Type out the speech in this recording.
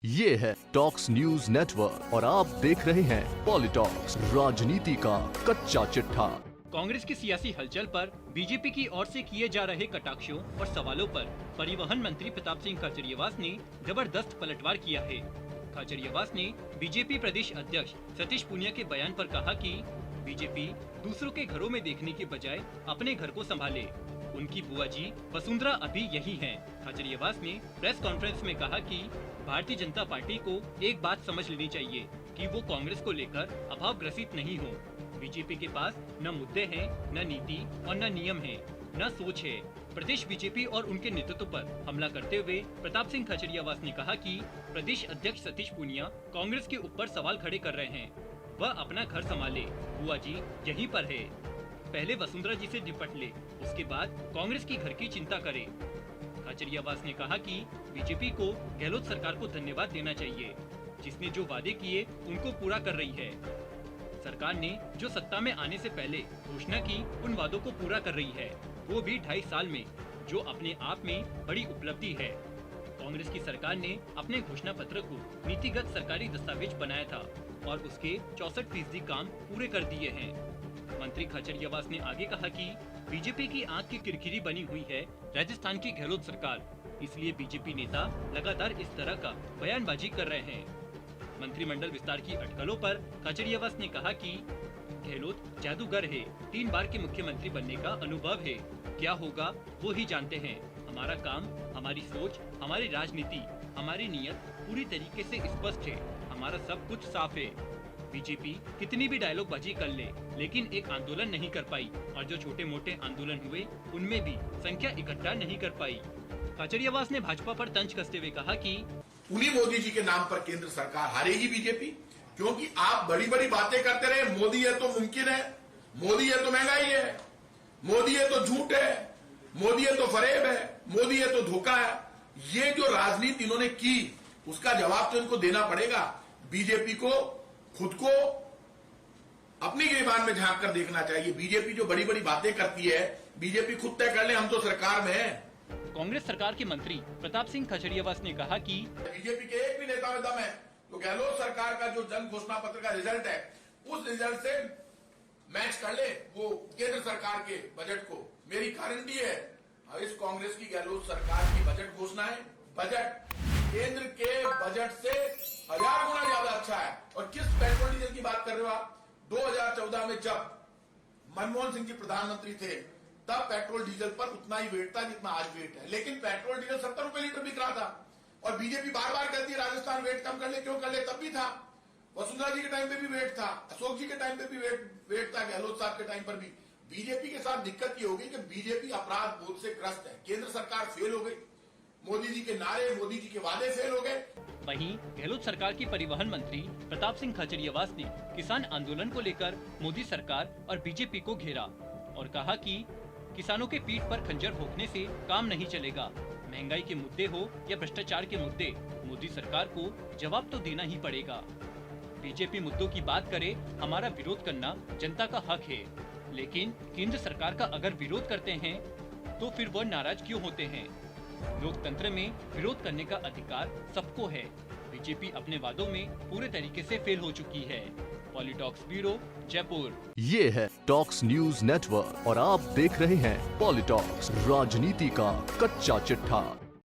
ये है talks news network और आप देख रहे हैं पॉलिटॉक्स, राजनीति का कच्चा चिट्ठा। कांग्रेस की सियासी हलचल पर बीजेपी की ओर से किए जा रहे कटाक्षों और सवालों पर परिवहन मंत्री प्रताप सिंह खाचरियावास ने जबरदस्त पलटवार किया है। खाचरियावास ने बीजेपी प्रदेश अध्यक्ष सतीश पूनिया के बयान पर कहा कि बीजेपी दूसरों के घरों में देखने के बजाय अपने घर को संभाले। उनकी बुआ जी वसुंधरा अभी यही हैं। खाचरियावास ने प्रेस कॉन्फ्रेंस में कहा कि भारतीय जनता पार्टी को एक बात समझ लेनी चाहिए कि वो कांग्रेस को लेकर अभावग्रसित नहीं हो। बीजेपी के पास न मुद्दे हैं, न नीति और न नियम है, न सोच है। प्रदेश बीजेपी और उनके नेतृत्व पर हमला करते हुए प्रताप सिंह खाचरियावास ने कहा कि प्रदेश अध्यक्ष सतीश पूनिया कांग्रेस के ऊपर सवाल खड़े कर रहे हैं। वह अपना घर संभाले, बुआ जी यहीं पर है। पहले वसुंधरा जी से निपट ले, उसके बाद कांग्रेस की घर की चिंता करे। खाचरियावास ने कहा कि बीजेपी को गहलोत सरकार को धन्यवाद देना चाहिए, जिसने जो वादे किए उनको पूरा कर रही है। सरकार ने जो सत्ता में आने से पहले घोषणा की उन वादों को पूरा कर रही है, वो भी 2.5 साल में, जो अपने आप में बड़ी उपलब्धि है। कांग्रेस की सरकार ने अपने घोषणा पत्र को नीतिगत सरकारी दस्तावेज बनाया था और उसके 64% काम पूरे कर दिए हैं। मंत्री खाचरियावास ने आगे कहा कि बीजेपी की आंख की किरकिरी बनी हुई है राजस्थान की गहलोत सरकार, इसलिए बीजेपी नेता लगातार इस तरह का बयानबाजी कर रहे हैं। मंत्रिमंडल विस्तार की अटकलों पर खाचरियावास ने कहा कि गहलोत जादूगर है, 3 बार के मुख्यमंत्री बनने का अनुभव है, क्या होगा वो ही जानते हैं। हमारा काम, हमारी सोच, हमारी राजनीति, हमारी नियत पूरी तरीके से स्पष्ट है, हमारा सब कुछ साफ है। बीजेपी कितनी भी डायलॉग बाजी कर ले, लेकिन एक आंदोलन नहीं कर पाई और जो छोटे मोटे आंदोलन हुए उनमें भी संख्या इकट्ठा नहीं कर पाई। खाचरियावास ने भाजपा पर तंज कसते हुए कहा कि उन्हीं मोदी जी के नाम पर केंद्र सरकार हारेगी बीजेपी, क्योंकि आप बड़ी बड़ी बातें करते रहे। मोदी है तो मुमकिन है, मोदी है तो महंगाई है, मोदी है तो झूठ है, मोदी है तो फरेब है, मोदी है तो धोखा है। ये जो राजनीति इन्होंने की उसका जवाब तो इनको देना पड़ेगा। बीजेपी को खुद को अपनी गिरबान में झांक कर देखना चाहिए। बीजेपी जो बड़ी बड़ी बातें करती है, बीजेपी खुद तय कर ले, हम तो सरकार में हैं। कांग्रेस सरकार के मंत्री प्रताप सिंह खाचरियावास ने कहा कि बीजेपी के एक भी नेता में दम है तो गहलोत सरकार का जो जन घोषणा पत्र का रिजल्ट है उस रिजल्ट से मैच कर ले वो केंद्र सरकार के बजट को। मेरी गारंटी है इस कांग्रेस की गहलोत सरकार की बजट घोषणा है, बजट केंद्र के बजट से 1000 गुना ज्यादा अच्छा है। और किस पेट्रोल डीजल की बात कर रहे हो आप? 2014 में जब मनमोहन सिंह जी प्रधानमंत्री थे तब पेट्रोल डीजल पर उतना ही वेट था जितना आज वेट है, लेकिन पेट्रोल डीजल 70 रुपए लीटर बिक रहा था। और बीजेपी बार बार कहती है राजस्थान वेट कम कर ले, क्यों कर ले? तब भी था, वसुंधरा जी के टाइम पे भी वेट था, अशोक जी के टाइम पे भी वेट था, गहलोत साहब के टाइम पर भी। बीजेपी के साथ दिक्कत ये हो गई कि बीजेपी अपराध बोध से ग्रस्त है। केंद्र सरकार फेल हो गई, मोदी जी के नारे, मोदी जी के वादे फेल हो गए। वहीं गहलोत सरकार की परिवहन मंत्री प्रताप सिंह खाचरियावास ने किसान आंदोलन को लेकर मोदी सरकार और बीजेपी को घेरा और कहा कि किसानों के पीठ पर खंजर भोंकने से काम नहीं चलेगा। महंगाई के मुद्दे हो या भ्रष्टाचार के मुद्दे, मोदी सरकार को जवाब तो देना ही पड़ेगा। बीजेपी मुद्दों की बात करे, हमारा विरोध करना जनता का हक है, लेकिन केंद्र सरकार का अगर विरोध करते हैं तो फिर वह नाराज क्यों होते हैं? लोकतंत्र में विरोध करने का अधिकार सबको है। बीजेपी अपने वादों में पूरे तरीके से फेल हो चुकी है। पॉलिटॉक्स ब्यूरो, जयपुर। ये है टॉक्स न्यूज नेटवर्क और आप देख रहे हैं पॉलिटॉक्स, राजनीति का कच्चा चिट्ठा।